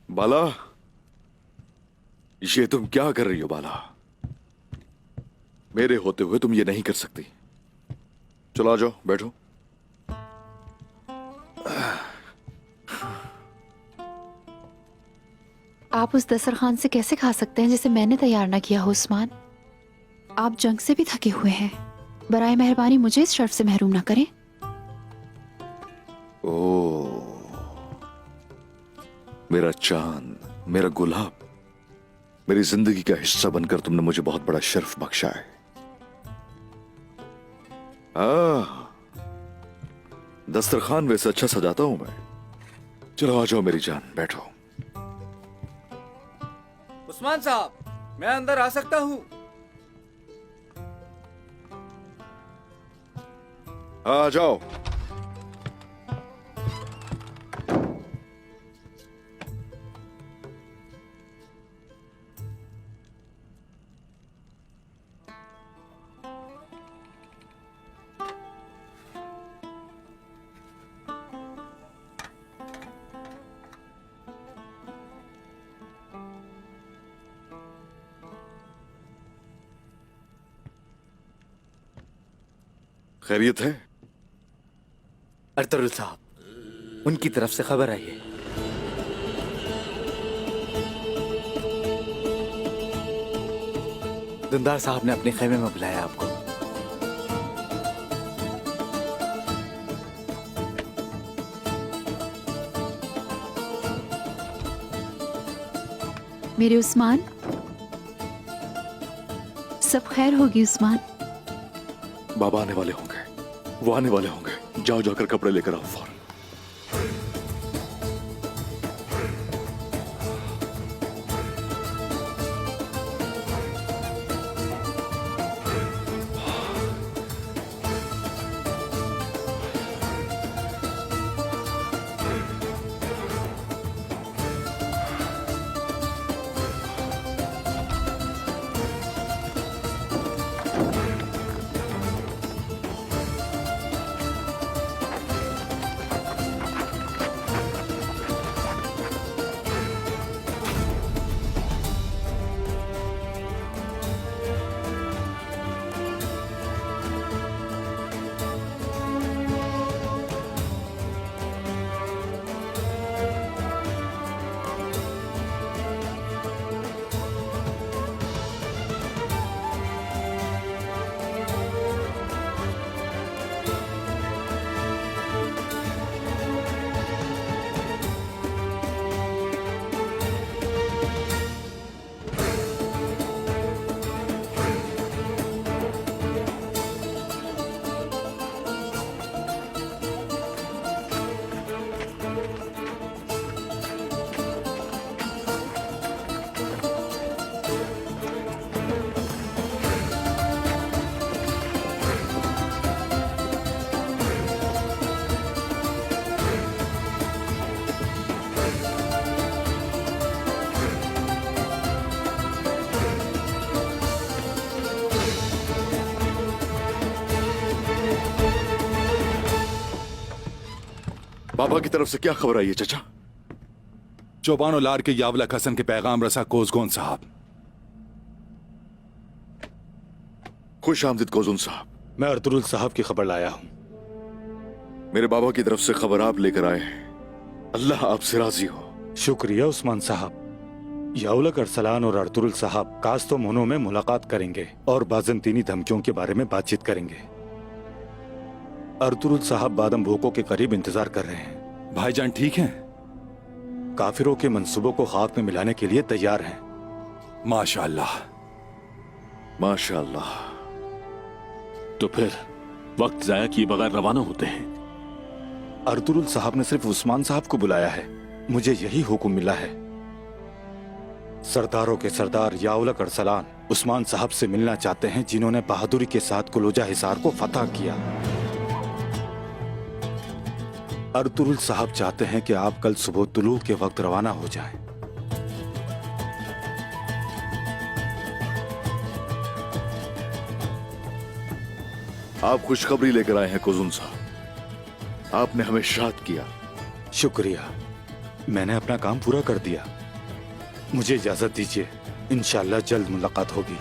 बाला, ये तुम क्या कर रही हो बाला? मेरे होते हुए तुम ये नहीं कर सकती। चलो आ जाओ, बैठो। आप उस दस्तरखान से कैसे खा सकते हैं जिसे मैंने तैयार ना किया हो उस्मान? आप जंग से भी थके हुए हैं। बराए मेहरबानी मुझे इस शर्फ से महरूम ना करें। ओ, मेरा चांद, मेरा गुलाब, मेरी जिंदगी का हिस्सा बनकर तुमने मुझे बहुत बड़ा शर्फ बख्शा है। दस्तरखान वैसे अच्छा सजाता हूं मैं। चलो आ जाओ मेरी जान, बैठो। उस्मान साहब, मैं अंदर आ सकता हूँ? आ जाओ। खैरियत है? अर्तुगरुल साहब, उनकी तरफ से खबर आई है। दिलदार साहब ने अपने खेमे में बुलाया आपको। मेरे उस्मान, सब खैर होगी उस्मान। बाबा आने वाले होंगे, वो आने वाले होंगे। जाओ, जाकर कपड़े लेकर आओ फौरन। बाबा की तरफ से क्या खबर आई है चाचा? चौबानो लार के यावलक हसन के पैगाम रसा कोजगोन साहब। खुश आमदीद कोजुन साहब। मैं अर्तुगरुल साहब की खबर लाया हूं। मेरे बाबा की तरफ से खबर आप लेकर आए हैं। अल्लाह आपसे राजी हो। शुक्रिया उस्मान साहब। यावलक अरसलान और अर्तुगरुल साहब कास्तो मोनो में मुलाकात करेंगे और बाजंतीनी धमकियों के बारे में बातचीत करेंगे। अर्तुगरुल साहब बादम भोको के करीब इंतजार कर रहे हैं। भाईजान ठीक हैं? काफिरों के मंसूबों को खाक में मिलाने के लिए तैयार हैं। माशाअल्लाह, माशाअल्लाह। तो फिर वक्त जाया किए बगैर रवाना होते हैं। अर्तुगरुल साहब ने सिर्फ उस्मान साहब को बुलाया है। मुझे यही हुक्म मिला है। सरदारों के सरदार यावलक अरसलान उस्मान साहब से मिलना चाहते हैं, जिन्होंने बहादुरी के साथ कुलोजा हिसार को फतह किया। अर्तुगरुल साहब चाहते हैं कि आप कल सुबह तुलू के वक्त रवाना हो जाएं। आप खुशखबरी लेकर आए हैं कोजुन साहब। आपने हमें शाद किया। शुक्रिया। मैंने अपना काम पूरा कर दिया। मुझे इजाजत दीजिए, इंशाल्लाह जल्द मुलाकात होगी।